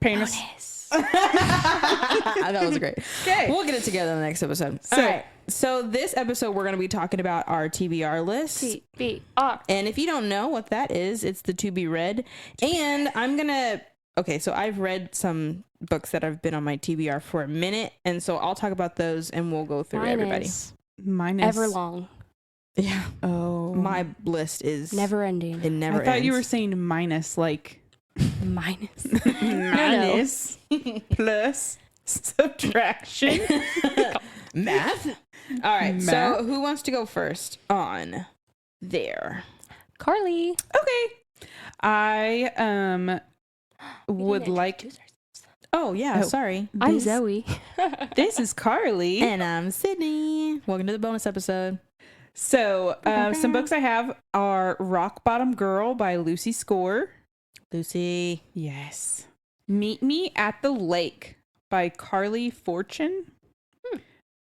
penis. That was great. Okay. We'll get it together in the next episode. All right. So this episode, we're going to be talking about our TBR list. TBR. And if you don't know what that is, it's the to be read. And I'm going to... Okay, so I've read some books that have been on my TBR for a minute. And so I'll talk about those and we'll go through everybody. Mine is... Everlong. Yeah. Oh. My list is... Never ending. It never I thought ends. you were saying minus, like... Minus. minus. Plus. Subtraction. Math. All right. Math. So who wants to go first on there? Carly. Okay. I would like... Oh, yeah. Oh. Sorry. I'm Zoe. This is Carly. And I'm Sydney. Welcome to the bonus episode. So, some books I have are Rock Bottom Girl by Lucy Score. Lucy. Yes. Meet Me at the Lake by Carly Fortune.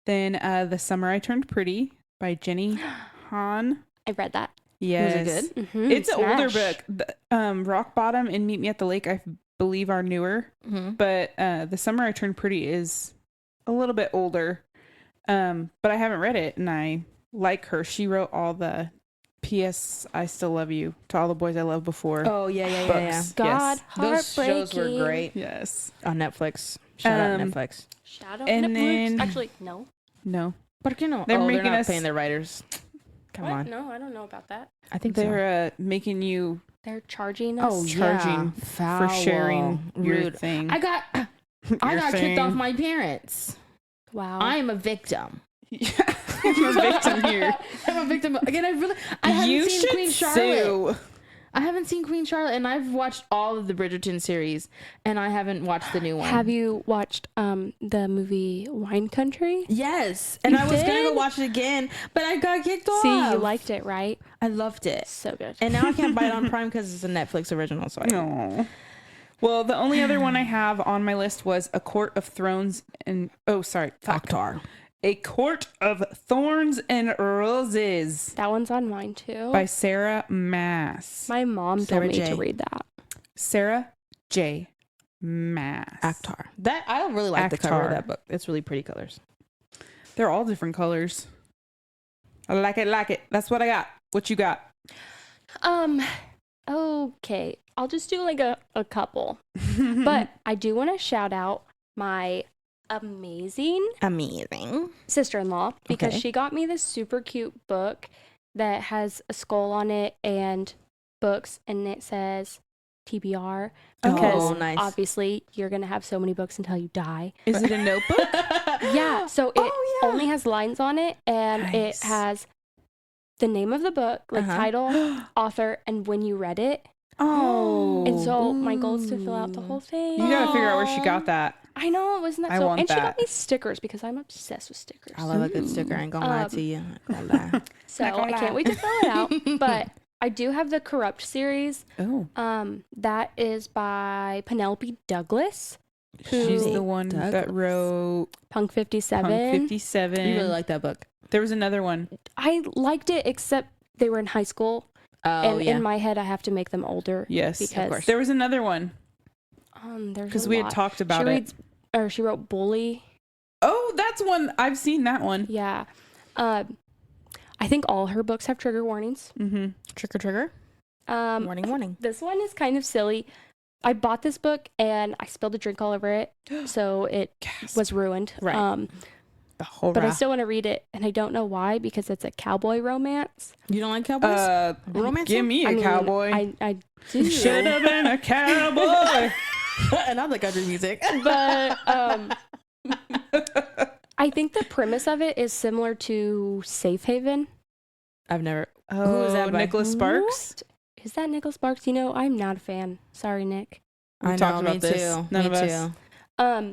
Then The Summer I Turned Pretty by Jenny Han. I read that. Yes. Was it good? Mm-hmm. It's an older book. Rock Bottom and Meet Me at the Lake, I believe, are newer. Mm-hmm. But The Summer I Turned Pretty is a little bit older. But I haven't read it, and I like her. She wrote all the P.S. I Still Love You to All the Boys I Loved Before. Oh, yeah. books. God, Those shows were heartbreaking. great Yes. on Netflix. Shout out Netflix. Shout out And Netflix. then- Actually, no. No. But you know, They're they're making not us- paying their writers. Come What? on. No, I don't know about that. I think so. They're making you They're charging us. Oh, charging Foul. for sharing your Rude. thing. I got kicked off my parents. Wow. I am a victim. You're a victim here. I'm a victim. Again, I haven't You seen should Queen Charlotte. sue. I haven't seen Queen Charlotte, and I've watched all of the Bridgerton series, and I haven't watched the new one. Have you watched the movie Wine Country? Yes, and You I was gonna go did? watch it again, but I got kicked off. See, you liked it, right? I loved it, So good. and now I can't buy it on Prime because it's a Netflix original. So I No. Well, the only other one I have on my list was A Court of Thrones and... Oh, sorry. Akhtar. A Court of Thorns and Roses That one's on mine too. by Sarah Maas. My mom Sarah told me J. to read that. Sarah J. Maas. Akhtar. That I really like the cover of Akhtar. that book. It's really pretty colors. They're all different colors. I like it. That's what I got. What you got? Okay. I'll just do like a couple. But I do want to shout out my amazing sister-in-law because Okay. she got me this super cute book that has a skull on it and books, and it says TBR because Oh, nice. obviously you're going to have so many books until you die. Is it a notebook? Yeah, so it Oh, yeah. only has lines on it, and Nice. it has the name of the book, like Uh-huh. title, author, and when you read it. Oh. And so my goal is to fill out the whole thing. You gotta figure out where she got that. I know, wasn't that I so? want And she got that. me stickers because I'm obsessed with stickers. I love a good sticker. I ain't gonna lie to you. I ain't gonna lie. So Not gonna I can't lie. wait to fill it out. But I do have the Corrupt series. Oh. That is by Penelope Douglas, who She's the one that Douglas. wrote Punk 57. Punk 57. You really like that book? There was another one. I liked it, except they were in high school. Oh And yeah. in my head, I have to make them older. Yes. Because course. There was another one there's because a we had lot. talked about she it. reads, or she wrote Bully. Oh, that's one. I've seen that one. Yeah. I think all her books have trigger warnings. Mm-hmm. Trigger. Warning, warning. This one is kind of silly. I bought this book and I spilled a drink all over it, so it was ruined. Right. The whole But I raft. still want to read it, and I don't know why because it's a cowboy romance. You don't like cowboys? Romance? Give me a I mean, cowboy. I do. Should have been a cowboy. And I like country music. But I think the premise of it is similar to Safe Haven. I've never. Oh, Who is that by? Nicholas Sparks? Is that Nicholas Sparks? You know, I'm not a fan. Sorry, Nick. We I talked know, about me this. too. None me of us. too.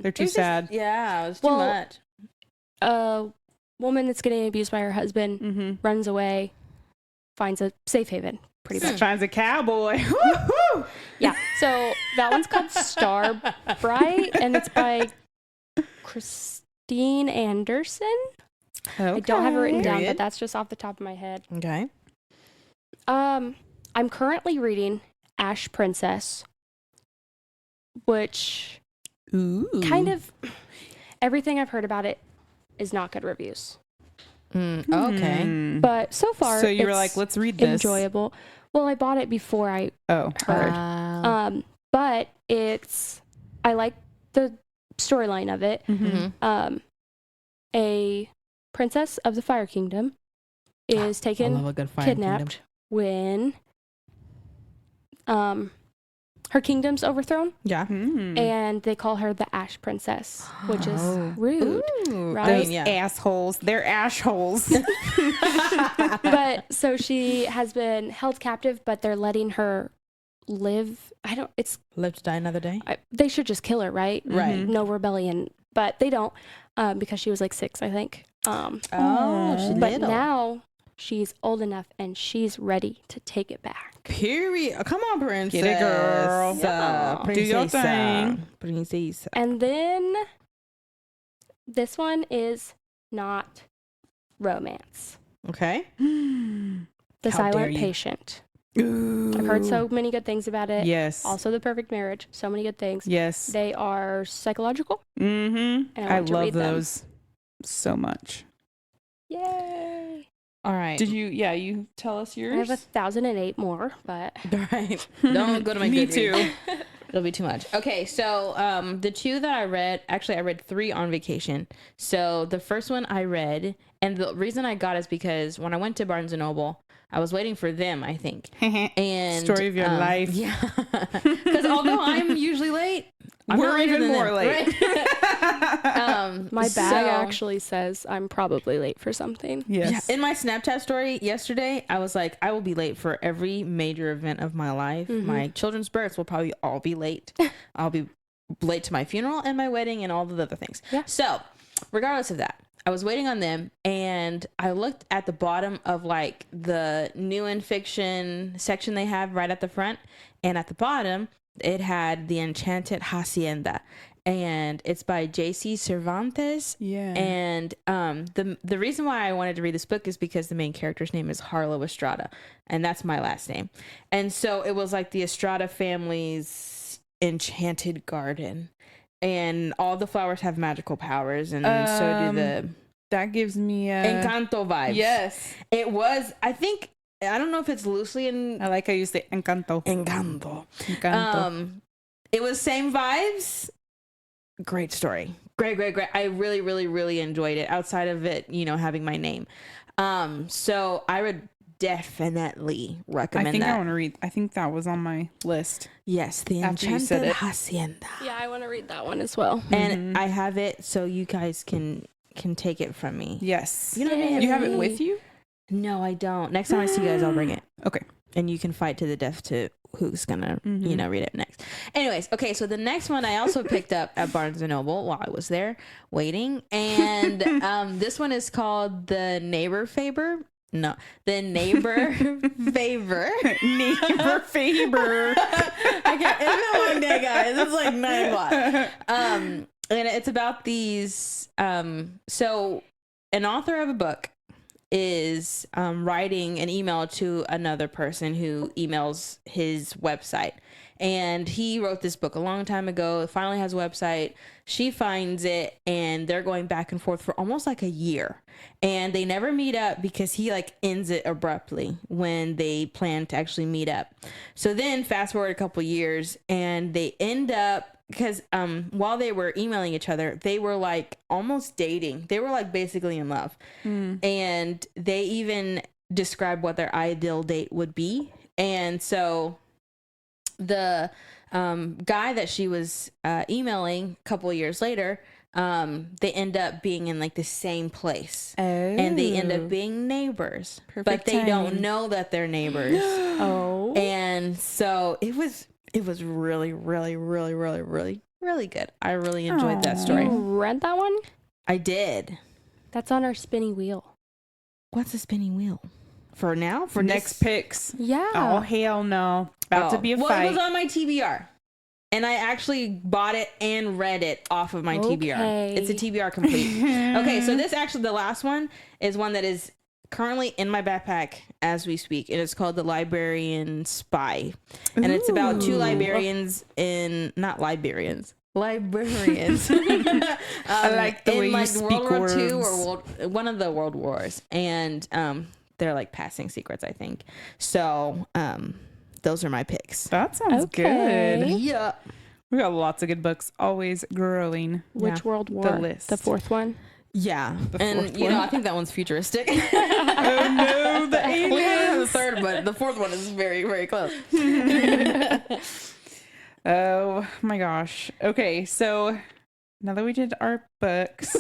They're too it was just sad. Yeah, it was too Well, much. A woman that's getting abused by her husband Mm-hmm. runs away, finds a safe haven, pretty much. Finds a cowboy. Woo-hoo! Yeah. So that one's called Starbright, and it's by Christine Anderson. I don't have it written down, but that's just off the top of my head. Okay. I'm currently reading Ash Princess, which Ooh. Kind of everything I've heard about it is not good reviews. Okay. But so far, So you were it's like, let's read this. enjoyable. Well, I bought it before I heard. But I like the storyline of it. A princess of the Fire Kingdom is kidnapped when her kingdom's overthrown. Yeah. And they call her the Ash Princess, which is rude. Ooh, right? Those assholes. They're ash holes. But so she has been held captive, but they're letting her live. Live to die another day. They should just kill her, right? Right. No rebellion, but they don't, because she was like 6, I think. She's But little. now she's old enough and she's ready to take it back. Period. Come on, princess. Get it, girl. Yeah. Do your thing. Princess. And then this one is not romance. Okay. The How dare Silent you. Patient. Ooh. I've heard so many good things about it. Yes. Also, The Perfect Marriage. So many good things. Yes. They are psychological. Mm-hmm. And I want to love read them. those so much. Yay. All right. Did you tell us I yours? have 1,008 more, but Right. Don't go to my Me Goodreads. too. It'll be too much. Okay, so the 2 that I read, actually I read 3 on vacation. So the first one I read, and the reason I got is because when I went to Barnes & Noble, I was waiting for them, I think. And Story of your life. Yeah. Because although I'm usually late, I'm We're not later even than more them, late. right? my bag so- actually says I'm probably late for something. Yes. In my Snapchat story yesterday, I was like, I will be late for every major event of my life. My children's births will probably all be late. I'll be late to my funeral and my wedding and all the other things. Yeah. So, regardless of that, I was waiting on them and I looked at the bottom of like the new in fiction section they have right at the front. And at the bottom, it had The Enchanted Hacienda. And it's by J.C. Cervantes. Yeah. And the reason why I wanted to read this book is because the main character's name is Harlow Estrada, and that's my last name. And so it was like the Estrada family's enchanted garden, and all the flowers have magical powers, and so do the that gives me Encanto vibes. Yes. It was. I think I don't know if it's loosely in I like how you say Encanto. Encanto. It was same vibes. Great story. Great. I really enjoyed it outside of it, having my name. So I would definitely recommend I think that. I want to read. I think that was on my list. Yes, The After you said Enchanted it. Hacienda. Yeah, I want to read that one as well. And I have it so you guys can take it from me. Yes. You know what I mean? You have it with you? No, I don't. Next time I see you guys, I'll bring it. Okay. And you can fight to the death to who's gonna, read it next. Anyways, okay, so the next one I also picked up at Barnes & Noble while I was there waiting. And this one is called The Neighbor Favor. No, The Neighbor Favor. Neighbor Faber. Okay, it's been a long day, guys. It's like 9 o'clock. And it's about these. So an author of a book is writing an email to another person who emails his website. And he wrote this book a long time ago. It finally has a website. She finds it and they're going back and forth for almost like a year. And they never meet up because he like ends it abruptly when they plan to actually meet up. So then fast forward a couple years and they end up, because while they were emailing each other, they were like almost dating. They were like basically in love. And they even described what their ideal date would be. And so the guy that she was emailing a couple of years later, they end up being in like the same place. And they end up being neighbors. But they don't know that they're neighbors. And so it was really, really, really, really, really, really good. I really enjoyed that story. You read that one? I did. That's on our spinning wheel. What's a spinning wheel? For now? For next picks. Yeah. Oh, hell no. About to be a well, fight. it was on my TBR. And I actually bought it and read it off of my TBR. It's a TBR complete. Okay, so this actually, the last one is one that is currently in my backpack as we speak. And it's called The Librarian Spy. And it's about 2 librarians not librarians. Librarians. I like the way you speak World War words. II or one of the world wars, and they're like passing secrets, I think. So those are my picks. That sounds Okay. good. Yeah. We got lots of good books, always growing. Which World War? The list. The fourth one? Yeah. The And fourth you know, one. I think that one's futuristic. Oh no, the aliens. We have the third, but the fourth one is very, very close. Oh my gosh. Okay, so now that we did our books,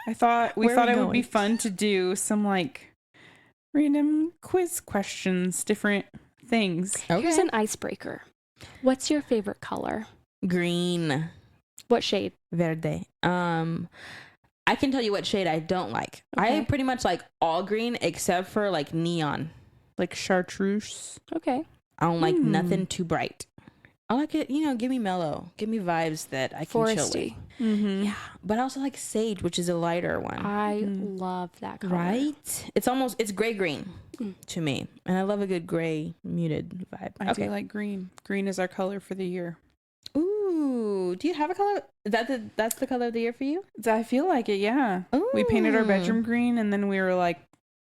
I thought Where are we it would be going? fun to do some like random quiz questions, different things. Here's an icebreaker. What's your favorite color? Green. What shade? Verde. I can tell you what shade I don't like. Okay. I pretty much like all green except for like neon. Like chartreuse. Okay. I don't like nothing too bright. I like it, you know, give me mellow. Give me vibes that I can chill with. Foresty. Mm-hmm. Yeah. But I also like sage, which is a lighter one. I love that color. Right? It's gray green to me. And I love a good gray muted vibe. I do like green. Green is our color for the year. Ooh, do you have a color? That's the color of the year for you? I feel like it, yeah. We painted our bedroom green and then we were like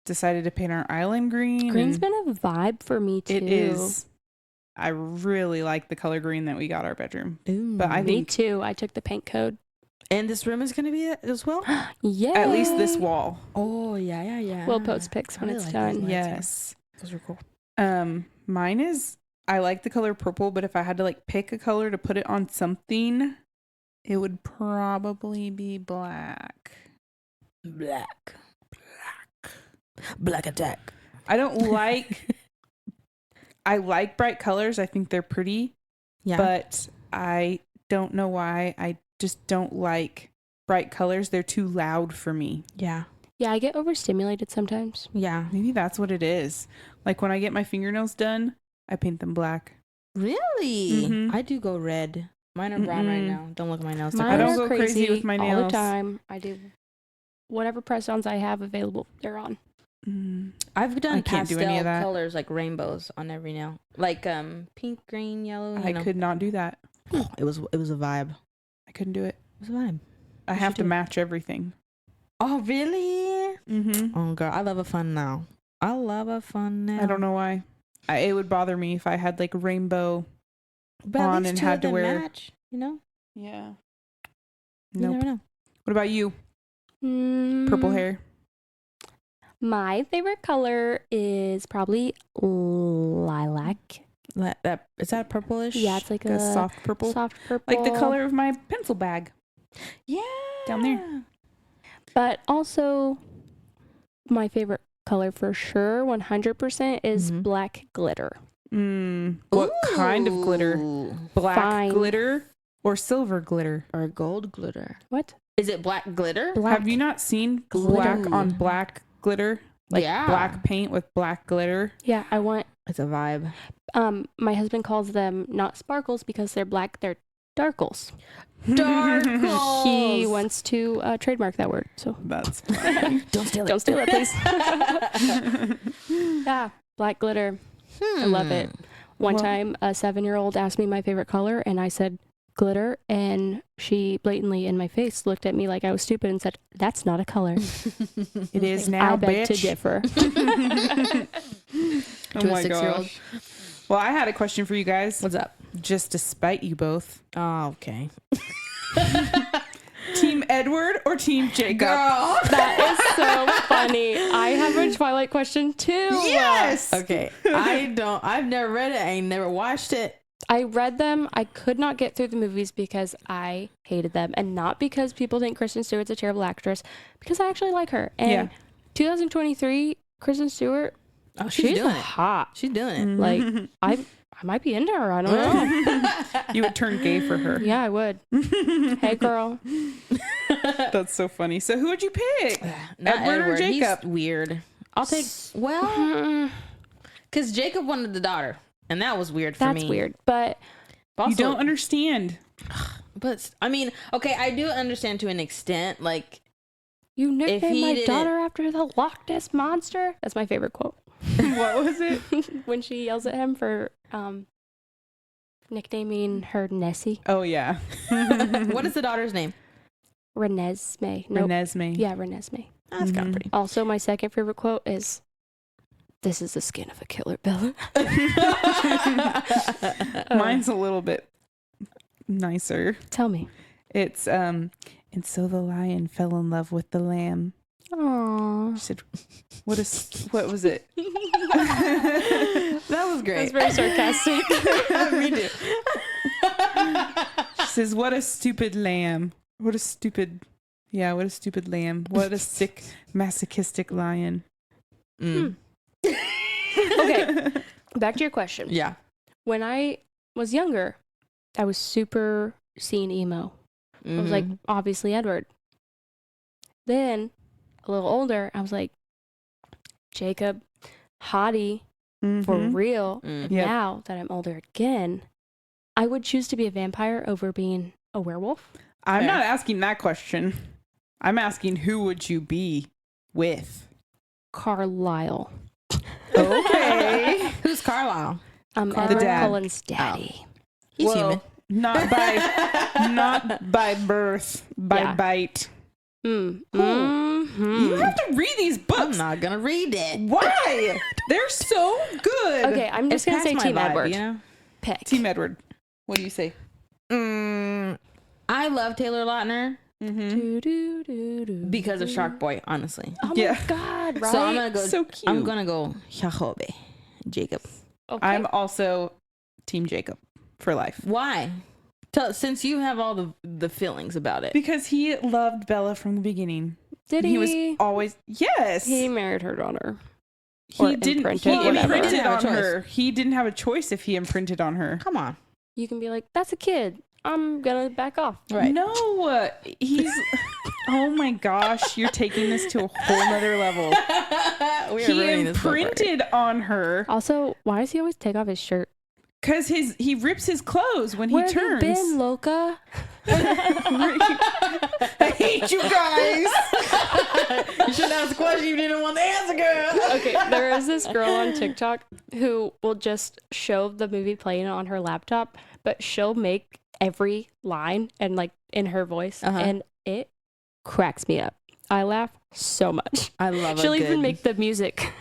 decided to paint our island green. Green's and been a vibe for me too. it is. I really like the color green that we got our bedroom. Ooh. But I Me think too. I took the paint code. And this room is going to be it as well? Yeah. at least this wall. Oh, yeah. We'll post pics when I it's like done. those lights. Yes. Those are cool. Mine is I like the color purple, but if I had to like pick a color to put it on something, it would probably be black. Black attack. I don't like I like bright colors. I think they're pretty, Yeah. but I don't know why. I just don't like bright colors. They're too loud for me. yeah. Yeah, I get overstimulated sometimes. Yeah. Maybe that's what it is. Like when I get my fingernails done, I paint them black. Really? Mhm. I do go red. Mine are brown right Mm-mm. now. Don't look at my nails. Mine I don't are go crazy with my all the nails. time. I do whatever press-ons I have available. They're on. I've done I can't do pastel any of that. colors like rainbows on every nail. Like pink, green, yellow. I could not do that. It was a vibe. I couldn't do it. It was a vibe. I You have should to do it. match everything. Oh, really? Mm-hmm. Oh, girl. I love a fun now. I don't know why. It would bother me if I had like rainbow. But on at least and two had of to them wear- match, you know? Yeah. You Nope. never know. What about you? Purple hair. My favorite color is probably lilac. Is that purplish? Yeah, it's like A a soft purple. soft purple. Like the color of my pencil bag. Yeah. Down there. But also, my favorite color for sure, 100%, is Mhm. black glitter. What kind of glitter? Ooh. Black Fine. glitter or silver glitter? Or gold glitter. What? Is it black glitter? Black. Have you not seen glitter. black on black glitter? Like Yeah. black paint with black glitter? Yeah, I want. It's a vibe. My husband calls them not sparkles because they're black. They're darkles. Darkles. He wants to trademark that word. So That's funny. Don't steal it. don't steal it, please. Yeah, black glitter. I love it. One Well- time, a 7-year-old asked me my favorite color, and I said glitter, and she blatantly in my face looked at me like I was stupid and said, "That's not a color." It is now, I beg to bitch. differ. Oh To a my 6-year-old. gosh. Well, I had a question for you guys, What's up? just to spite you both. Oh, okay. Team Edward or Team Jacob? Girl. That is so funny. I have a Twilight question too. Yes. Okay. I've never read it. I ain't never watched it. I read them. I could not get through the movies because I hated them, and not because people think Kristen Stewart's a terrible actress, because I actually like her. And Yeah. 2023, Kristen Stewart, Oh, she's doing it. hot. She's doing it. Like I might be into her. I don't know. You would turn gay for her. Yeah, I would. Hey, girl. That's so funny. So who would you pick? Not Edward or Jacob? He's weird. I'll take, well, because Jacob wanted the daughter, and that was weird for me. That's weird, but Also, You don't understand. But, I mean, okay, I do understand to an extent. Like, you he nicknamed my didn't- daughter after the Loch Ness monster. That's my favorite quote. What was it? When she yells at him for nicknaming her Nessie. Oh, yeah. What is the daughter's name? Renesmee. Nope. Renesmee. Yeah, Renesmee. That's kind of pretty. Also, my second favorite quote is, "This is the skin of a killer, Bella." Mine's a little bit nicer. Tell me. It's, and so the lion fell in love with the lamb. Aww. She said, what was it? That was great. That's very sarcastic. Me too. She says, what a stupid lamb. What a stupid lamb. What a sick, masochistic lion. Mm. Okay, back to your question. Yeah. When I was younger, I was super scene emo. I was like, obviously Edward. Then, a little older, I was like, Jacob, hottie, for real. And Yep. now that I'm older again, I would choose to be a vampire over being a werewolf. I'm Fair. not asking that question. I'm asking who would you be with? Carlisle. Okay. Who's Carlisle? The Edward dad. Cullen's daddy. He's human. Not by birth, by Yeah. bite. Mm. You Mhm. have to read these I'm books. not gonna read it. Why? They're so good. Okay, I'm just going to say past my Team vibe, Edward. you know? Pick. Team Edward. What do you say? I love Taylor Lautner Do, do, do, do, because of do. Shark Boy, honestly. Oh Yeah. my God, right? So I'm gonna go. So cute. I'm gonna go Shahobe, Jacob. Okay. I'm also Team Jacob for life. Why? Since you have all the feelings about it. Because he loved Bella from the beginning. Did He was he? always yes. He married her daughter. Or He didn't. imprinted, He whatever. imprinted Didn't have on a choice. her. He didn't have a choice if he imprinted on her. Come on. You can be like, that's a kid. I'm gonna back off. Right. No, he's. Oh my gosh, you're taking this to a whole nother level. We are He ruining this book already. imprinted on her Also, why does he always take off his shirt? because he rips his clothes when Where he have you turns. been, Loca? I hate you guys. You shouldn't ask a question you didn't want to answer, girl. Okay, there is this girl on TikTok who will just show the movie playing on her laptop, but she'll make every line and like in her voice, and it cracks me up. I laugh so much. I love She'll even make the music.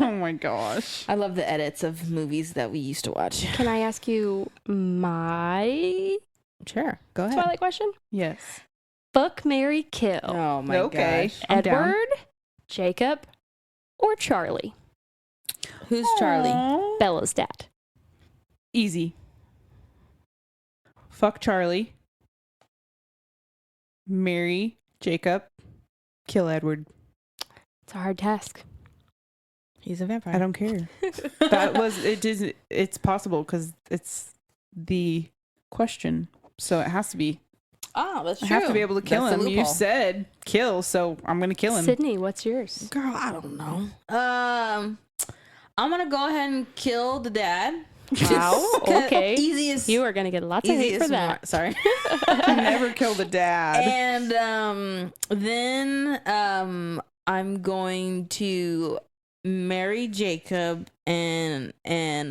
Oh my gosh. I love the edits of movies that we used to watch. Can I ask you my Sure. Go ahead. Twilight question? Yes. Fuck, marry, kill. Oh my Okay. gosh. I'm down. Edward, Jacob, or Charlie? Who's Charlie? Aw. Bella's dad. Easy. Fuck Charlie. Marry Jacob. Kill Edward. It's a hard task. He's a vampire. I don't care. It's possible because it's the question. So it has to be. Oh, that's I true. have to be able to kill That's the him. You loophole. said kill, so I'm going to kill him. Sydney, what's yours? Girl, I don't know. I'm gonna go ahead and kill the dad. Wow. Okay. Easiest. You are going to get lots of hate for easiest that. one. Sorry. Never kill the dad. And then I'm going to marry Jacob and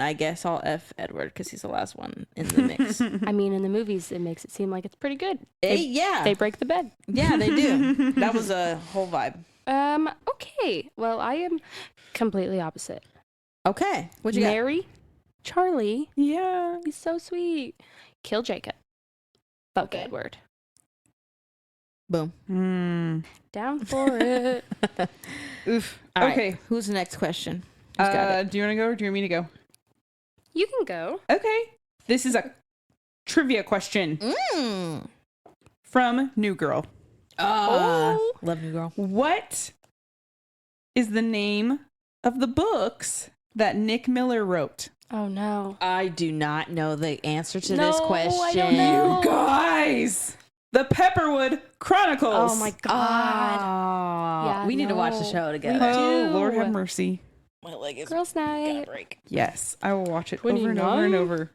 I guess I'll F Edward because he's the last one in the mix. I mean, in the movies, it makes it seem like it's pretty good. Yeah. They break the bed. Yeah, they do. That was a whole vibe. Okay. Well, I am completely opposite. Okay. What you got? Marry Charlie. Yeah. He's so sweet. Kill Jacob. Fuck Okay. Edward. Boom. Mm. Down for it. Oof. All right. Okay. Who's the next question? Who's got it? Do you want to go or do you want me to go? You can go. Okay. This is a trivia question from New Girl. Oh. Love you, girl. What is the name of the books that Nick Miller wrote? Oh, no. I do not know the answer to No, this I question. don't know. You guys! The Pepperwood Chronicles. Oh, my God. Yeah, we need to watch the no. show together. Oh, do. Lord have mercy. My leg is Girls' night. break. Yes, I will watch it over and over and 29? over.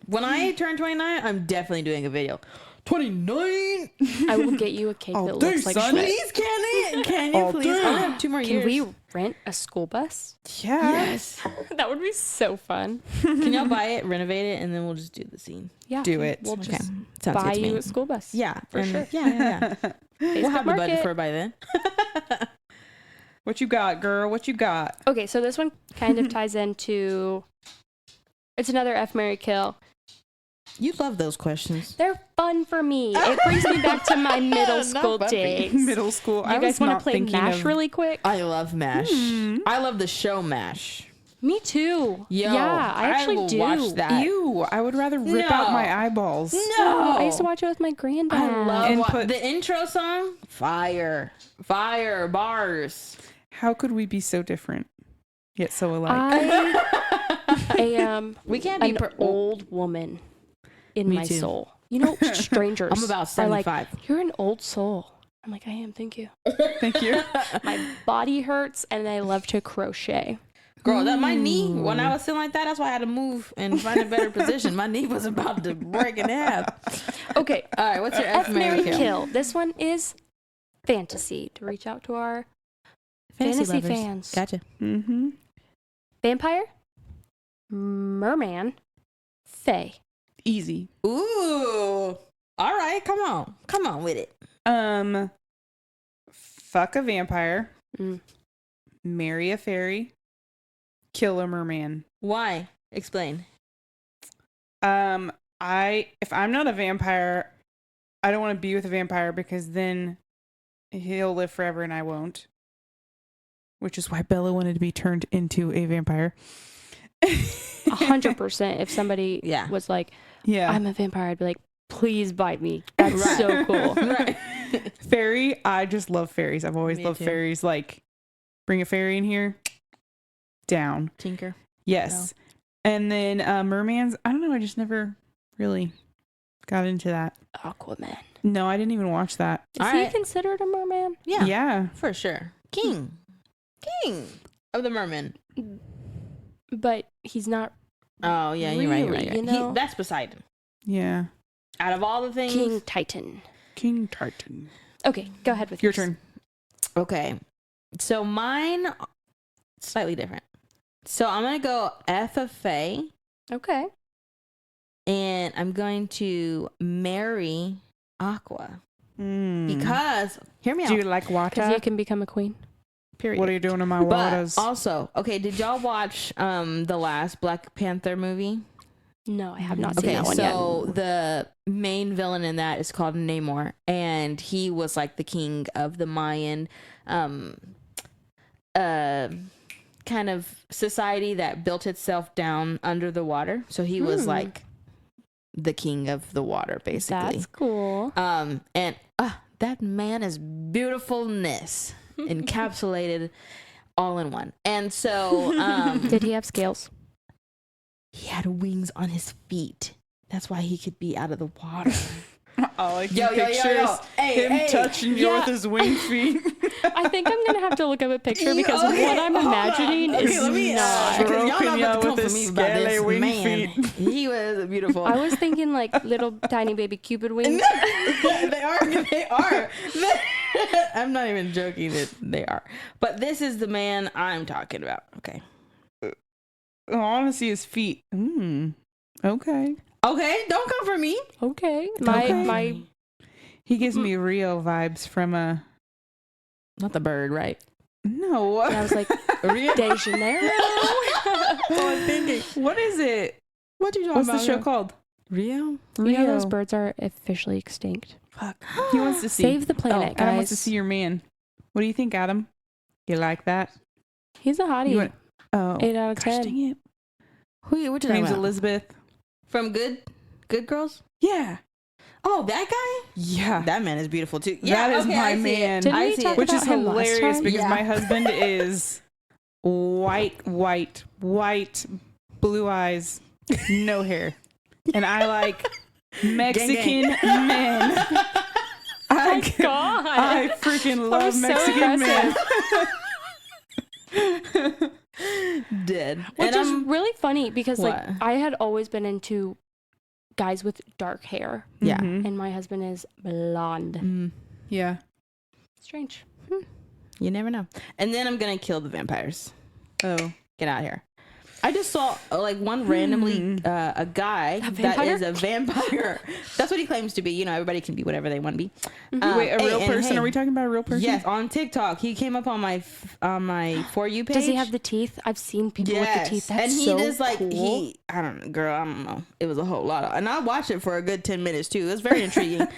When I turn 29, I'm definitely doing a video. 29. I will get you a cake All that day, looks like son. shit. Please, can you All please? day. I only have 2 more Can years. we rent a school bus? Yeah. Yes. That would be so fun. Can y'all buy it, renovate it, and then we'll just do the scene? Yeah. Do it. We'll Okay. just Sounds buy good to you me. a school bus. Yeah, For and sure. Yeah. We'll Facebook have the budget Market. for it by then. What you got, girl? What you got? Okay, so this one kind of ties into. It's another F, Marry, Kill. You love those questions. They're fun for me. It brings me back to my middle Not school fun for you. days. Middle school. You guys want to play MASH of... really quick? I love MASH. I love the show MASH. Me too. Yo, yeah, I actually will do. watch that. Ew, I would rather rip out No. my eyeballs. No, I used to watch it with my granddad. I love And wa- put- the intro song. Fire bars. How could we be so different, yet so alike? I am We can't be an old woman in Me my too. soul. You know, strangers. I'm about are like, 75. you're an old soul. I'm like, I am. Thank you. Thank you. My body hurts, and I love to crochet. Girl, that my knee, when I was sitting like that, that's why I had to move and find a better position. My knee was about to break in half. Okay, All right, what's your F, Marry, Kill? Kill. This one is fantasy. To reach out to our fantasy lovers. fans. Gotcha. Mm-hmm. Vampire, merman, fae. Easy. Ooh. All right, come on with it. Fuck a vampire. Mm. Marry a fairy. Kill a merman. Why? Explain. If I'm not a vampire, I don't want to be with a vampire because then he'll live forever and I won't. Which is why Bella wanted to be turned into a vampire. 100%. If somebody Yeah. was like, Yeah. I'm a vampire, I'd be like, please bite me. That's so cool. Right. Fairy, I just love fairies. I've always Me loved too. fairies. Like, bring a fairy in here, down. Tinker. Yes. And then mermans, I don't know. I just never really got into that. Aquaman. No, I didn't even watch that. Is All he right. considered a merman? Yeah, Yeah. for sure. King of the merman. But he's not Oh yeah, you're right. Really, you know? That's Poseidon. Yeah. Out of all the things, King Titan. King Tartan. Okay, go ahead with Your yours. turn. Okay, so mine slightly different. So I'm gonna go F of Fae, Okay. and I'm going to marry Aqua because hear me Do you out. like Because you water? can become a queen. Period. What are you doing in my But waters? also, okay, did y'all watch the last Black Panther movie? No, I have not seen Okay, that one yet. so the main villain in that is called Namor, and he was like the king of the Mayan kind of society that built itself down under the water. So he was like the king of the water, basically. That's cool. And that man is beautifulness encapsulated all in one. And so Did he have scales? he had wings on his feet. That's why he could be out of the water. I like Yo, the yo, yo, pictures. yo. Hey, Him hey. touching you Yeah. with his winged feet. I think I'm gonna have to look up a picture because Okay, what I'm hold on. imagining Okay, is let me, not. because y'all Stroking not ya about to come with for his me about scaly this wing man. feet. He was beautiful. I was thinking like little tiny baby Cupid wings. They are. I'm not even joking that they are. But this is the man I'm talking about. Okay. I want to see his feet. Okay. Okay, don't come for me. Okay. Okay. My He gives me Rio vibes from a... Not the bird, right? No. and I was like, Rio. De Janeiro. That's what I'm thinking. What is it? What did you What's the show called? Rio? You know those birds are officially extinct. Fuck. He wants to see. Save the planet, Adam wants to guys. see your man. What do you think, Adam? You like that? He's a hottie. You want- Oh. 8 out of Gosh, 10. dang it. Which Her is name's Elizabeth. From Good Girls? Yeah. Oh, that guy? Yeah. That man is beautiful too. That is okay, my I see it. man. Didn't I we see talk it. Which is about him last hilarious time? because Yeah. my husband is white, blue eyes, no hair. And I like Mexican men. My God. I freaking love so Mexican men. Dead. Which And is I'm- really funny because like What? I had always been into guys with dark hair, Yeah. Mhm. and my husband is blonde. Yeah. Strange. You never know. And then I'm gonna kill the vampires. Oh. Get out of here. I just saw like one randomly a guy that vampire? is a vampire. That's what he claims to be. You know, everybody can be whatever they want to be. Wait, a real person? Hey, Are we talking about a real person? yes, on TikTok. He came up on my For You page. Does he have the teeth? I've seen people with the teeth. That's and he so just like cool. I don't know, girl, I don't know. It was a whole lot of, and I watched it for a good 10 minutes too. It was very intriguing.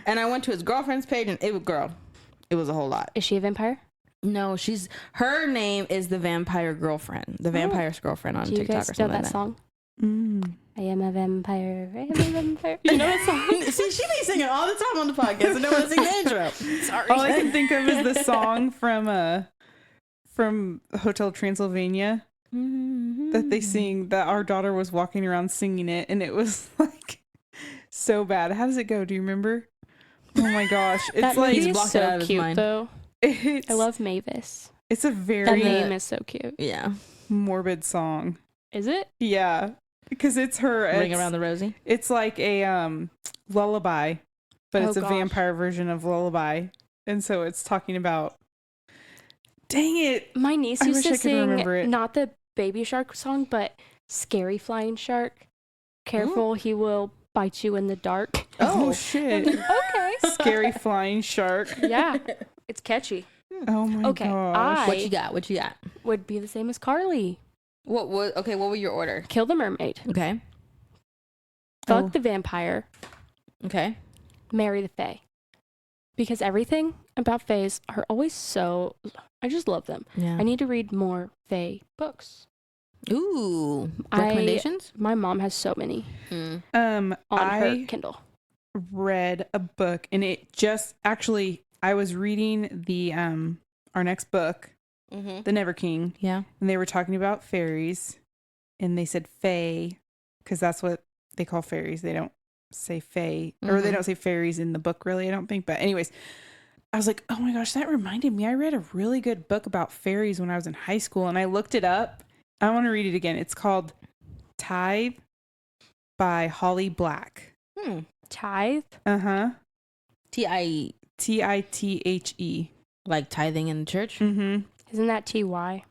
And I went to his girlfriend's page, and it was a whole lot. Is she a vampire? No, her name is the Vampire Girlfriend, the Vampire's Girlfriend on Do you TikTok guys or know something that like song? Mm. I am a vampire. I am a vampire. You know that song? See, she be singing all the time on the podcast and no one sing the intro. Sorry. All I can think of is the song from Hotel Transylvania that they sing, that our daughter was walking around singing it, and it was like so bad. How does it go? Do you remember? Oh my gosh. It's that like movie is blocked it out so of his cute, mind. though. it's, I love Mavis. it's a That very name is so cute. Yeah. morbid song. Is it? Yeah. Because it's her Ring it's, Around the Rosie. it's like a lullaby, but Oh, it's a gosh. vampire version of lullaby. And so it's talking about, dang it. My niece I used wish to I could remember it. sing not the Baby Shark song, but Scary Flying Shark. Careful, he will bite you in the dark. Oh, shit. Okay. Scary flying shark. Yeah. It's catchy. Oh my Okay, gosh. What you got? What you got? Would be the same as Carly. What were your order? Kill the mermaid. Okay. Fuck Oh. the vampire. Okay. Marry the fae. Because everything about faes are always so... I just love them. Yeah. I need to read more fae books. Ooh. Recommendations? My mom has so many Mm. on her I Kindle. read a book, and it just actually, I was reading the our next book, Mm-hmm. The Never King, Yeah. and they were talking about fairies, and they said fae because that's what they call fairies. They don't say fae, or they Mhm. don't say fairies in the book, really, I don't think. But anyways, I was like, oh my gosh, that reminded me. I read a really good book about fairies when I was in high school, and I looked it up. I want to read it again. It's called Tithe by Holly Black. Tithe? Uh-huh. T-I-E. Tithe. Like tithing in the church? Mm-hmm. Isn't that T-Y?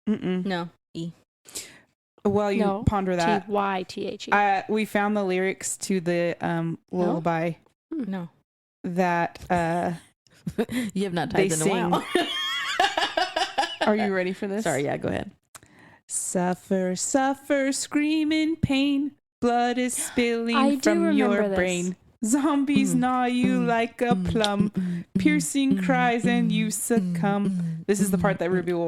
Mm-mm. No. E. Well, you No. ponder that. T-Y-T-H-E. We found the lyrics to the lullaby No. that You have not They tithed in a while. are you ready for this? Sorry, yeah, go ahead. Suffer, suffer, scream in pain. Blood is spilling I do from your remember this. brain. Zombies gnaw you like a plum. Piercing cries and you succumb. This is the part that Ruby will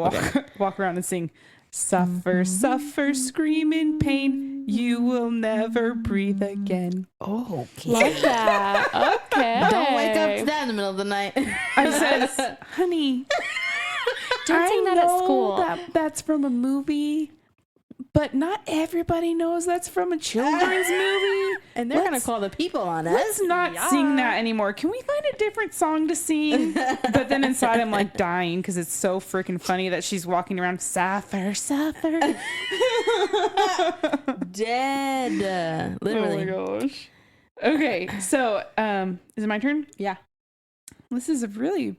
walk around and sing. Suffer, suffer, scream in pain. You will never breathe again. Oh, okay. Love that. Okay. Don't wake up to that in the middle of the night. I said, honey, Don't sing that at know school. that's from a movie, but not everybody knows that's from a children's movie. And they're going Let's- to call the people on us. Let's not sing that anymore. Can we find a different song to sing? But then inside I'm like dying because it's so freaking funny that she's walking around, suffer, suffer. Dead. Literally. Oh my gosh. Okay, so is it my turn? Yeah. This is a really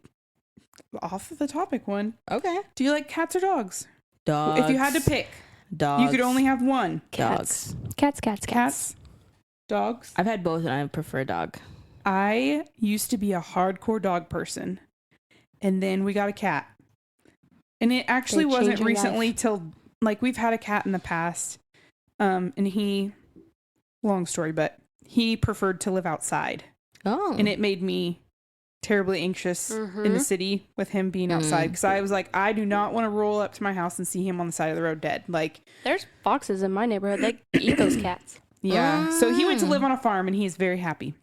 off of the topic one. Okay. Do you like cats or dogs? Dogs. If you had to pick, Dogs. you could only have one. Dogs. Cats. Cats, dogs. I've had both and I prefer dog. I used to be a hardcore dog person, and then we got a cat. And it actually They change wasn't your recently life. till, like, we've had a cat in the past. And he, long story, but he preferred to live outside. Oh. And it made me terribly anxious in the city with him being outside. Because I was like, I do not want to roll up to my house and see him on the side of the road dead. Like, There's foxes in my neighborhood. They eat those cats. yeah. So he went to live on a farm, and he's very happy.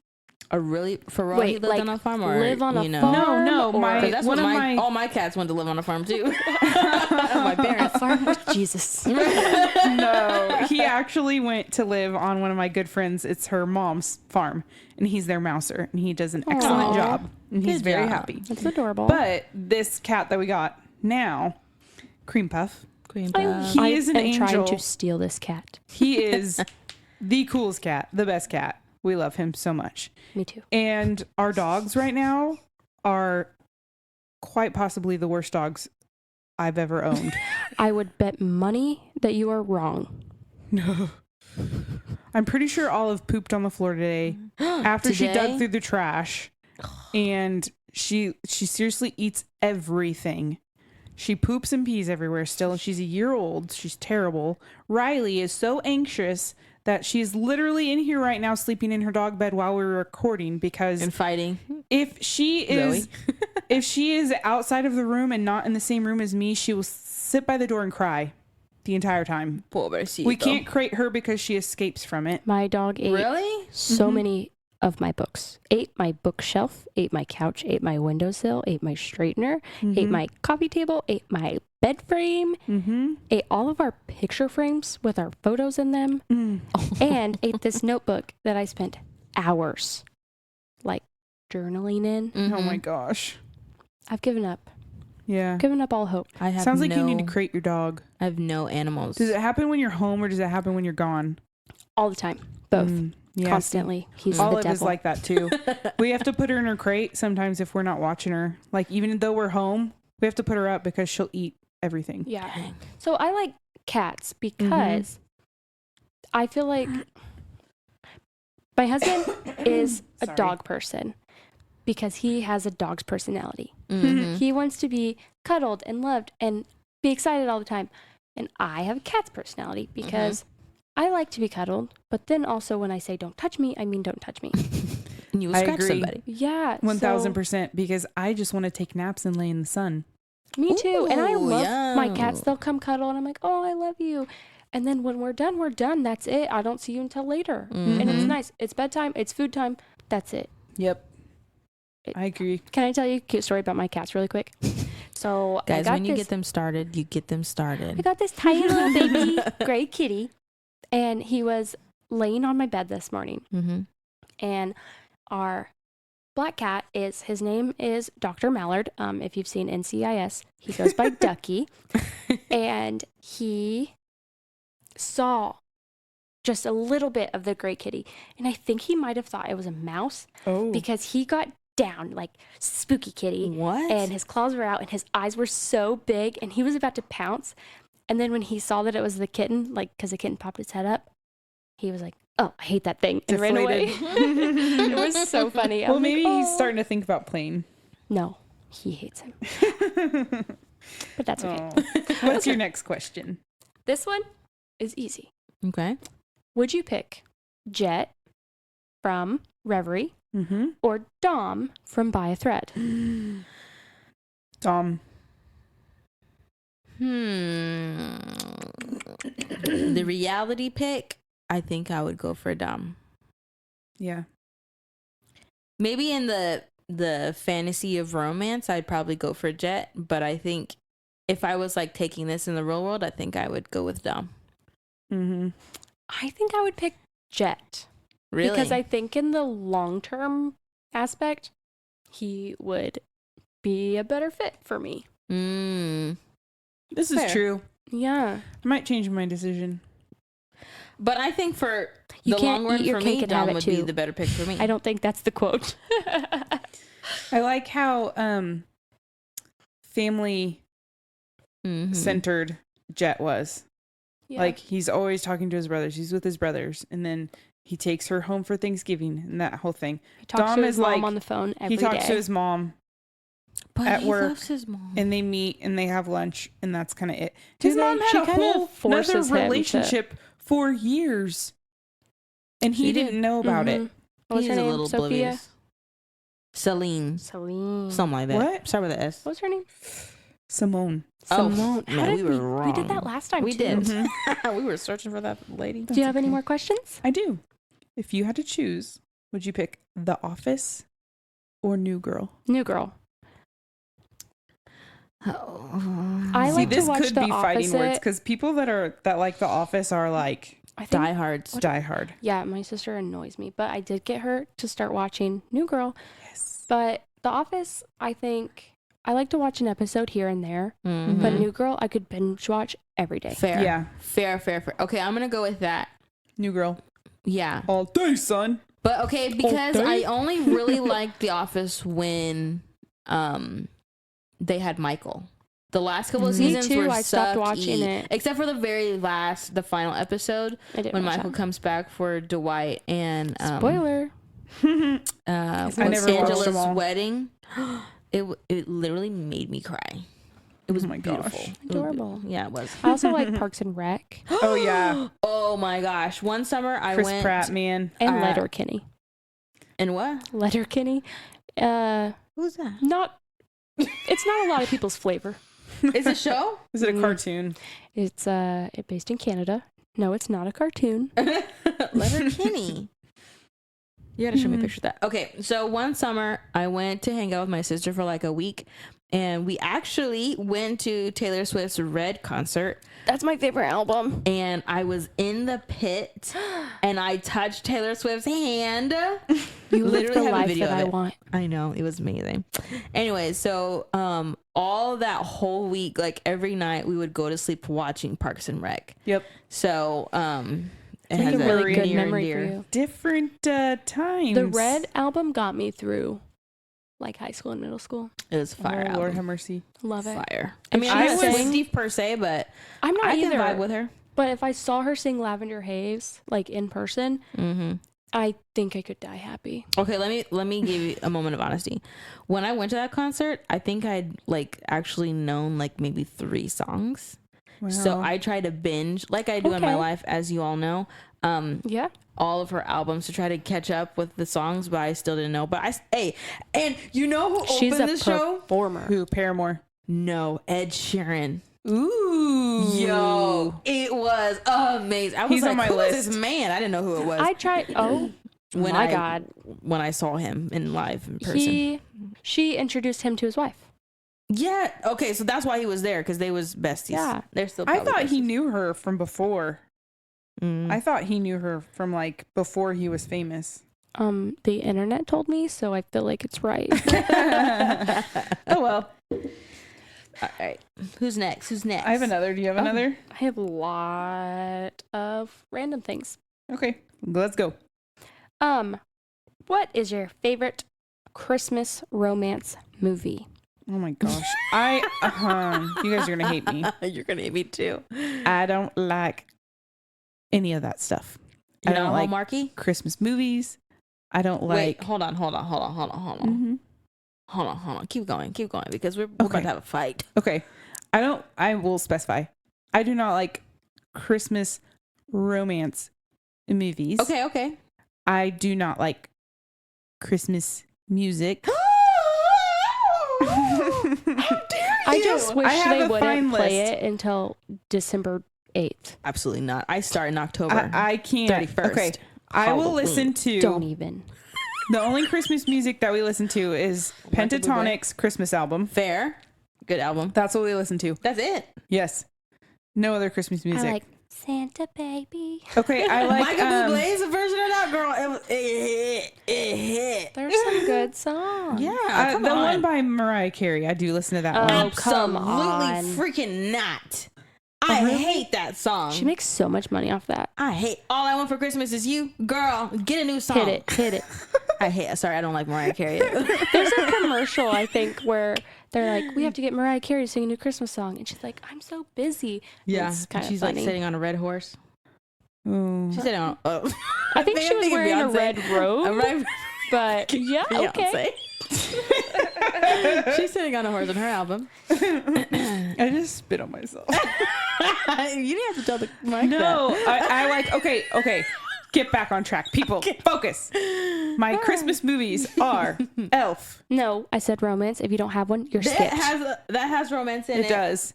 really? For real? Wait, He lived like, on a farm or, live on a you know? farm? No, or- my- 'Cause that's one what of my, my- all my cats went to live on a farm too. My parents. A farm with Jesus. No, he actually went to live on one of my good friends. It's her mom's farm, and he's their mouser, and he does an excellent Aw. job, and he's Good very job. happy. That's adorable. But this cat that we got now, Cream Puff, Cream He I is an am trying angel. to steal this cat. he is the coolest cat, the best cat. We love him so much. Me too. And our dogs right now are quite possibly the worst dogs I've ever owned. I would bet money that you are wrong. No. I'm pretty sure Olive pooped on the floor today after she dug through the trash. And she seriously eats everything. She poops and pees everywhere still, and she's a year old. She's terrible. Riley is so anxious that she's literally in here right now sleeping in her dog bed while we're recording because And fighting. if she is if she is outside of the room and not in the same room as me, she will sit by the door and cry the entire time. Pobrecito. We can't crate her because she escapes from it. My dog ate Really? so many of my books. Ate my bookshelf, ate my couch, ate my windowsill, ate my straightener, ate my coffee table, ate my bed frame, ate all of our picture frames with our photos in them, and ate this notebook that I spent hours like journaling in. Oh my gosh. I've given up. Yeah. Given up all hope. I have Sounds like you need to crate your dog. I have no animals. Does it happen when you're home or does it happen when you're gone? All the time. Both. Yeah, Constantly. He's the Olive devil. is like that too. We have to put her in her crate sometimes if we're not watching her. Like even though we're home, we have to put her up because she'll eat everything. Yeah. So I like cats because I feel like my husband is a Sorry. dog person because he has a dog's personality. Mhm. He wants to be cuddled and loved and be excited all the time. And I have a cat's personality because I like to be cuddled, but then also when I say don't touch me, I mean don't touch me. And you will I scratch agree. somebody. Yeah. 1000% because I just want to take naps and lay in the sun. Me too. And I Ooh, love my yum. cats. They'll come cuddle and I'm like, oh, I love you. And then when we're done, we're done. That's it. I don't see you until later. And it's nice. It's bedtime. It's food time. That's it. Yep. I agree. Can I tell you a cute story about my cats really quick? So Guys, I got when you this, get them started, you get them I started. got this tiny little baby gray kitty, and he was laying on my bed this morning. Mm-hmm. And our black cat his name is Dr. Mallard. If you've seen NCIS, he goes by Ducky. And he saw just a little bit of the gray kitty. And I think he might have thought it was a mouse Oh. because he got down like spooky kitty. What? And his claws were out and his eyes were so big and he was about to pounce. And then when he saw that it was the kitten, like because the kitten popped its head up, he was like, oh, I hate that thing, and ran away. It was so funny. I Well, was like, maybe he's "Oh." starting to think about playing. No, he hates him. But that's okay. Oh. What's your next question? This one is easy. Okay. Would you pick Jet from Reverie Mm-hmm. or Dom from Buy a Thread? Dom. The reality pick, I think I would go for Dom. Yeah. Maybe in the fantasy of romance, I'd probably go for Jet. But I think if I was like taking this in the real world, I think I would go with Dom. Mm-hmm. I think I would pick Jet. Really? Because I think in the long-term aspect, he would be a better fit for me. This is Fair. true. Yeah. I might change my decision. But I think for You the can't long run eat your for cake me, and have Dom it would be too. the better pick for me. I don't think that's the quote. I like how family Mhm. centered Jet was. Yeah. Like he's always talking to his brothers. He's with his brothers, and then he takes her home for Thanksgiving and that whole thing. he talks Dom to his is mom like- on the phone every He talks day. to his mom, But at he work, loves his mom. and they meet and they have lunch, and that's kind of it. Do His they? mom She had a kind of whole forces another him to- relationship for years, and he She did. didn't know about it. Mhm. What was He's her a name? little Sophia? oblivious. Celine. Celine. Something like that. What? Start with an S. What was her name? Simone. Oh, Simone. How man, did we were We did wrong. that last time We too. did. Mhm. We were searching for that lady. Do you have any okay. more questions? I do. If you had to choose, would you pick The Office or New Girl? New Girl. I I like See, to this watch could The be fighting words Opposite. because people that like The Office are like I think diehards. Die Hard. Yeah, my sister annoys me, but I did get her to start watching New Girl. Yes. But The Office, I think I like to watch an episode here and there, Mhm. but New Girl, I could binge watch every day. Fair. Yeah. Fair. Okay, I'm gonna go with that. New Girl. Yeah. All day, son. But okay, because Okay. I only really liked The Office when they had Michael. The last couple of Me seasons too, were I stopped sucky. watching it. Except for the final episode I didn't when watch Michael that. comes back for Dwight and Spoiler. I what's never watched Angela's them all. wedding. It literally made me cry. It was Oh my beautiful. gosh. It was Adorable. beautiful. Yeah, it was. I also like Parks and Rec Oh yeah, Oh my gosh! One summer I Chris went Pratt, man. and Letterkenny. and what? Letterkenny. Who's that? It's not a lot of people's flavor. Is it a show? Is it a cartoon? It's based in Canada. No, it's not a cartoon. Letterkenny. You gotta show me a picture of that. Okay, so one summer I went to hang out with my sister for like a week, and we actually went to Taylor Swift's Red concert. That's my favorite album. And I was in the pit, and I touched Taylor Swift's hand. You live literally the have a life video that of I it. want. I know, it was amazing. Anyway, so all that whole week, like every night, we would go to sleep watching Parks and Rec. Yep. So it It's like has a really good near and memory dear. for you. Different times. The Red album got me through like high school and middle school. It was fire. Oh, Lord album. have mercy. Love it. Fire. I If mean, she I was sang- Steve per se, but I'm not I either. can vibe with her. But if I saw her sing Lavender Haze like in person, Mm-hmm. I think I could die happy. Okay, let me give you a moment of honesty. When I went to that concert, I think I'd like actually known like maybe 3 songs. Wow. So I tried to binge like I do in my Okay. life, as you all know. Yeah. All of her albums to try to catch up with the songs, but I still didn't know. But and you know who She's opened a the show? performer. Who? Paramore. No, Ed Sheeran. Ooh. Yo, it was amazing. I was He's like, on my who is list. this man? I didn't know who it was. I tried. Oh when my God. when I saw him in person. She introduced him to his wife. Yeah. Okay. So that's why he was there, because they was besties. Yeah. They're still. I probably thought he besties. knew her from before. Mm. I thought he knew her from like before he was famous. The internet told me, so I feel like it's right. Oh well. All right. Who's next? Who's next? I have another. Do you have another? I have a lot of random things. Okay. Let's go. What is your favorite Christmas romance movie? Oh my gosh. You guys are gonna hate me. You're gonna hate me too. I don't like any of that stuff. You I know, don't like Hallmarky. Christmas movies. I don't like. Wait, hold on. Mhm. Hold on. Keep going, because we're about Okay. to have a fight. Okay. I will specify. I do not like Christmas romance movies. Okay. I do not like Christmas music. I just wish I have they a fine wouldn't play list. it until December 8th. Absolutely not. I start in October. I can't. 31st. Okay. I will Halloween. listen to Don't even. the only Christmas music that we listen to is Michael Bublé. Pentatonic's Christmas album. Fair. Good album. That's what we listen to. That's it. Yes. No other Christmas music. I like Santa Baby. Okay, I like Michael Bublé's a version of that, girl. It hit. There's some good songs. Yeah, come the on. one by Mariah Carey. I do listen to that Oh, one. come Absolutely on. freaking not. I really? hate that song. She makes so much money off that. I hate All I Want for Christmas Is You. Girl, get a new song. Hit it. I hate Sorry, I don't like Mariah Carey. There's a commercial, I think, where they're like, we have to get Mariah Carey to sing a new Christmas song. And she's like, I'm so busy. Yeah. It's kind of She's funny. like sitting on a red horse. Ooh. She's sitting on I think she was thinking wearing a Beyonce. red robe, A red but yeah, okay. Beyonce. She's sitting on a horse in her album. I just spit on myself. You didn't have to tell the mic No, I like. Okay. Get back on track, people. Focus. My Christmas movies are Elf. No, I said romance. If you don't have one, you're that. skipped. That has romance in it. It does.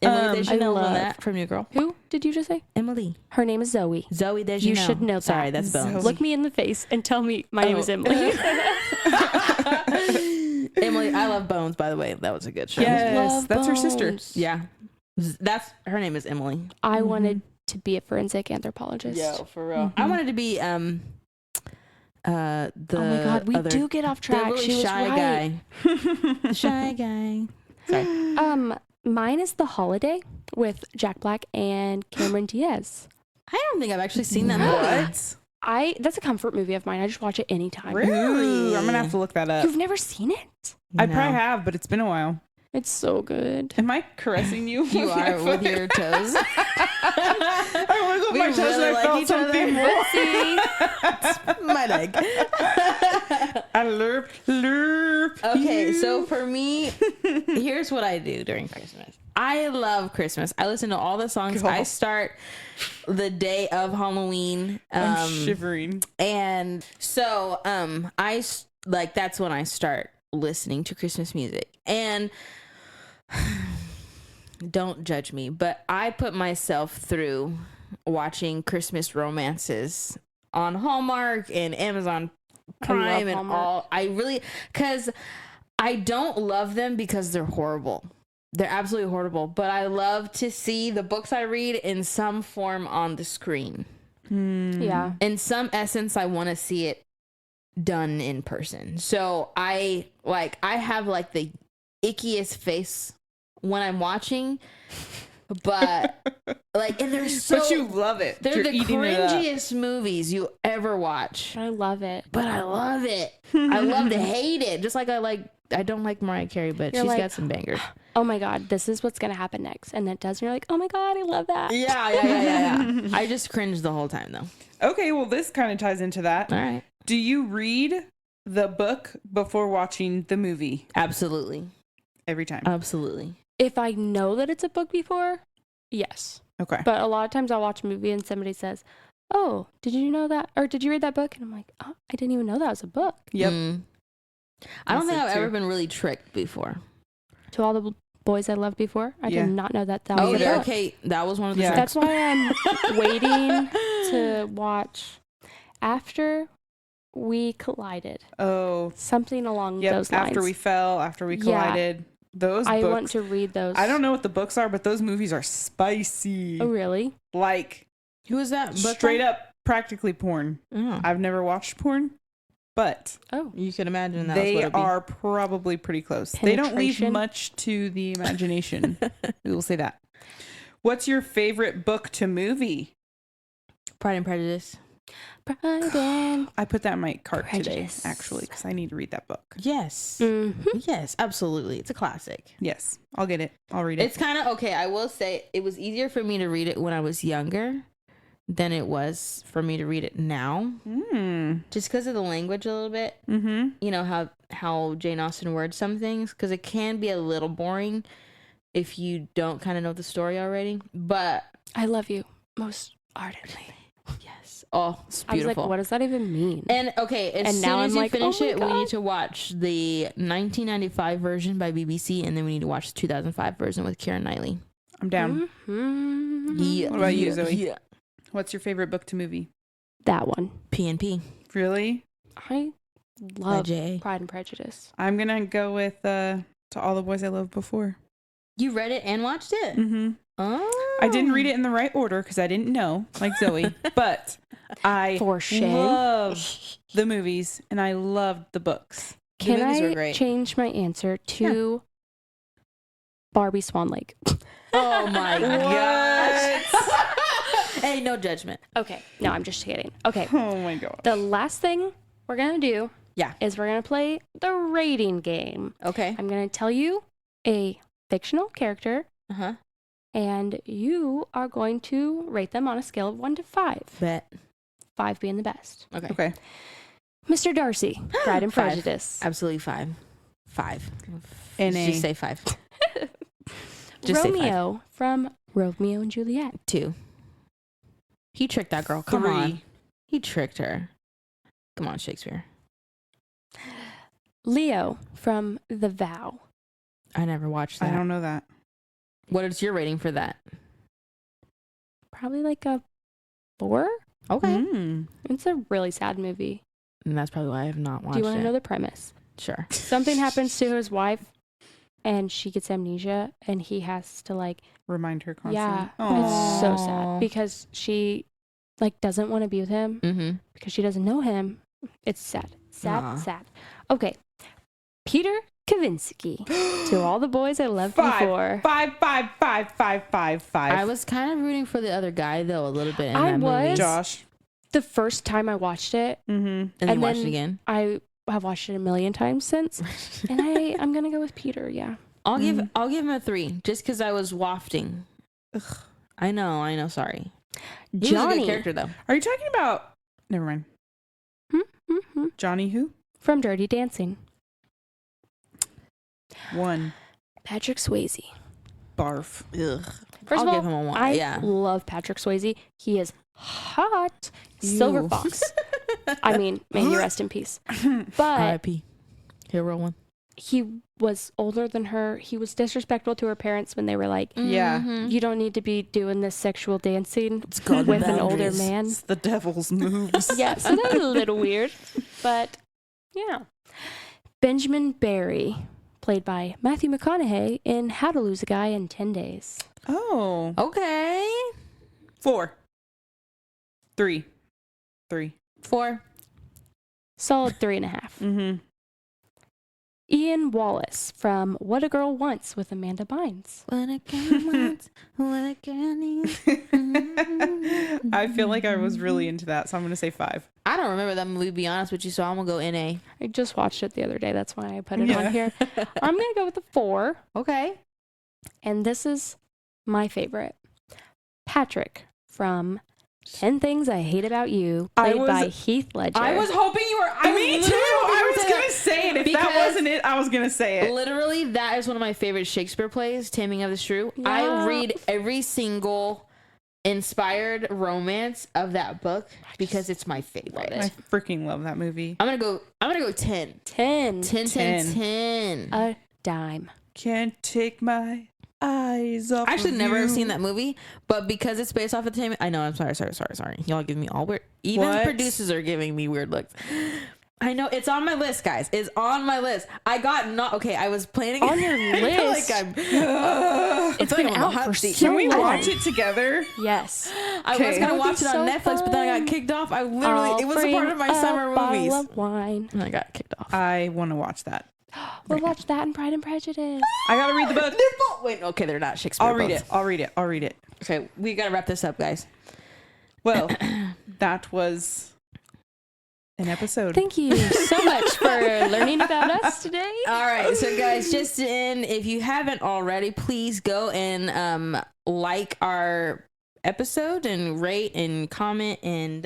Emily Deschanel I on love- that from New Girl. Who did you just say? Emily. Her name is Zoe. Zoe Deschanel. You should know that. Sorry, that's Bones. Zoe. Look me in the face and tell me my name is Emily. Emily, I love Bones, by the way. That was a good show. Yes, Love that's her sister. Bones. Yeah. That's her name is Emily. I wanted to be a forensic anthropologist. for real. I wanted to be the Oh my god, we other, do get off the track. really She was shy right. guy. The shy guy. Sorry. Mine is The Holiday with Jack Black and Cameron Diaz. I don't think I've actually seen that movie. What? That's a comfort movie of mine. I just watch it anytime. Ooh, I'm gonna have to look that up. You've never seen it? I probably have, but it's been a while. It's so good. Am I caressing you? You are with your toes. I wiggled We my toes really and I like felt each other. something more. My leg. I lurp. Okay, so for me, here's what I do during Christmas. I love Christmas. I listen to all the songs. God. I start the day of Halloween. I'm shivering. And so that's when I start listening to Christmas music. And don't judge me, but I put myself through watching Christmas romances on Hallmark and Amazon Prime and Hallmark. all. Because I don't love them because they're horrible. They're absolutely horrible, but I love to see the books I read in some form on the screen. Yeah. In some essence, I want to see it done in person. So I have like the ickiest face when I'm watching, but like, and they're so, But you love it. they're You're the eating it up. cringiest movies you ever watch. I love it. But I love it. I love to hate it. Just like I don't like Mariah Carey, but You're she's like, got some bangers. Oh my God, this is what's going to happen next. And it does. And you're like, oh my God, I love that. Yeah. I just cringe the whole time though. Okay, well, this kind of ties into that. All right. Do you read the book before watching the movie Absolutely. every time? Absolutely. If I know that it's a book before, yes. Okay. But a lot of times I'll watch a movie and somebody says, oh, did you know that? Or did you read that book? And I'm like, oh, I didn't even know that was a book. Yep. I don't Yes, think it I've ever too. been really tricked before. To all the boys I loved before, I Yeah. did not know that was Oh, a yeah. book. Okay. That was one of the Yeah. tricks. That's why I'm waiting to watch After We Collided. Oh, Something along yep. those lines. After we fell, after we Yeah. collided. Those I books. want to read those. I don't know what the books are, but those movies are spicy. Oh, really? Like Who is that? Book straight by? up practically porn. Oh. I've never watched porn, but Oh. You can imagine that. they are probably pretty close. They don't leave Penetration. much to the imagination. We will say that. What's your favorite book to movie? Pride and Prejudice. Pride and I put that in my cart Prejudice. today, actually, because I need to read that book. Yes. Mhm. Yes, absolutely. It's a classic. Yes, I'll get it. I'll read it. It's kind of okay. I will say it was easier for me to read it when I was younger than it was for me to read it now, just because of the language a little bit. Mm-hmm. You know how Jane Austen words some things, because it can be a little boring if you don't kind of know the story already. But I love you most ardently. yes, oh, it's I was beautiful. like, what does that even mean? And okay, as And soon now as I'm you like, finish oh my it, we God. need to watch the 1995 version by BBC, and then we need to watch the 2005 version with Keira Knightley. I'm down. Mhm. Yeah. What about you, yeah, Zoe? Yeah. What's your favorite book to movie? That one. P&P. Really? I love Jay. Pride and Prejudice. I'm gonna go with To All the Boys I Loved Before. You read it and watched it? Mm-hmm. Oh. I didn't read it in the right order because I didn't know, like Zoe. But I For shame. love the movies and I loved the books. Can movies were I great. change my answer to Barbie Swan Lake? Oh my gosh. Hey, no judgment. Okay. No, I'm just kidding. Okay. Oh my gosh. The last thing we're going to do is we're going to play the rating game. Okay. I'm going to tell you a fictional character, Uh-huh. and you are going to rate them on a scale of 1 to 5. Bet. 5 being the best. Okay. Okay. Mr. Darcy, Pride and 5. Prejudice. Absolutely 5. 5. N.A. Just say 5. Just say 5. Romeo from Romeo and Juliet. 2. He tricked that girl. Come 3. on. He tricked her. Come on, Shakespeare. Leo from The Vow. I never watched that. I don't know that. What is your rating for that? Probably like a 4. Okay. Mm. It's a really sad movie. And that's probably why I have not watched Do you want it. to know the premise? Sure. Something happens to his wife and she gets amnesia and he has to like, Remind her constantly. yeah, Aw. it's so sad Aw. because she like doesn't want to be with him Mm-hmm. because she doesn't know him. It's sad. Sad, Aw. sad. Okay. Peter Kavinsky. To all the boys I loved before. 5, 5, 5, 5, 5, 5. I was kind of rooting for the other guy, though, a little bit in I that was. movie. Josh. the first time I watched it. And then watch it then again. I have watched it a million times since. And I'm going to go with Peter. Yeah. I'll give him a 3 just because I was wafting. Ugh. I know. Sorry. He was a Johnny. good character though. Are you talking about? Never mind. Johnny who? From Dirty Dancing. 1. Patrick Swayze. Barf. Ugh. First I'll of all, give him a 1. I love Patrick Swayze. He is hot. Silver Ew. Fox. I mean, may he rest in peace. But R.I.P. Hero 1. he was older than her. He was disrespectful to her parents when they were like, Yeah. you don't need to be doing this sexual dancing called with an older boundaries. man. It's the devil's moves. Yeah, so that's a little weird. But yeah. Benjamin Barry, played by Matthew McConaughey in How to Lose a Guy in 10 Days. Oh. Okay. 4. 3. 4. Solid 3.5. Mm-hmm. Ian Wallace from What a Girl Wants with Amanda Bynes. What a girl wants, what a girl needs. I feel like I was really into that, so I'm going to say 5. I don't remember that movie, to be honest with you, so I'm going to go NA. I just watched it the other day. That's why I put it Yeah. on here. I'm going to go with a 4. Okay. And this is my favorite. Patrick from 10 Things I Hate About You, played by Heath Ledger. I was hoping you were. Me too. I was going to say it. If that wasn't it, I was going to say it. Literally, that is one of my favorite Shakespeare plays, Taming of the Shrew. Yeah. I read every single inspired romance of that book because it's my favorite. I freaking love that movie. I'm gonna go 10. 10. 10. A dime. Can't take my eyes off I actually of never you. have seen that movie, but because it's based off of Taming, I know. I'm sorry. Y'all give me all weird. Even What? producers are giving me weird looks. I know it's on my list, guys. It's on my list. I got not okay. I was planning On your I feel list? like I'm. It's feel like been I'm on the out hot for seat. so Can we long. watch it together? Yes. I was Okay. gonna That would watch be it on so Netflix, but then I fun. got kicked off. I literally, it was a part of my I'll summer bring a movies. bottle of wine. And I got kicked off. I want to watch that. We'll watch that in Pride and Prejudice. I got to read the book. Wait, okay, they're not Shakespeare. I'll read books. it. I'll read it. Okay, we gotta wrap this up, guys. Well, that was an episode. Thank you so much for learning about us today. All right, so guys, just to end, if you haven't already, please go and like our episode and rate and comment and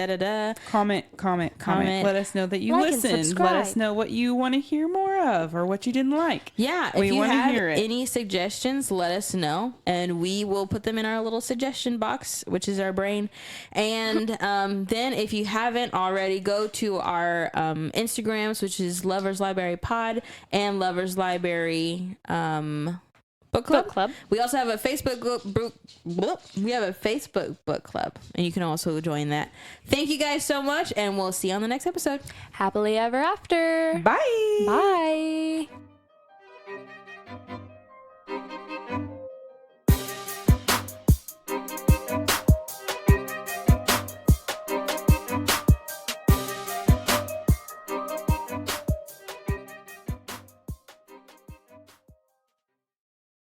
Comment. Let us know that you Like and listened. Let subscribe. us know what you want to hear more of or what you didn't like. Yeah, We if you wanna have hear it. any suggestions, let us know, and we will put them in our little suggestion box, which is our brain. And then, if you haven't already, go to our Instagrams, which is Lovers Library Pod and Lovers Library Book Club. We also have a Facebook book club, and you can also join that. Thank you guys so much, and we'll see you on the next episode. Happily ever after. Bye. Bye.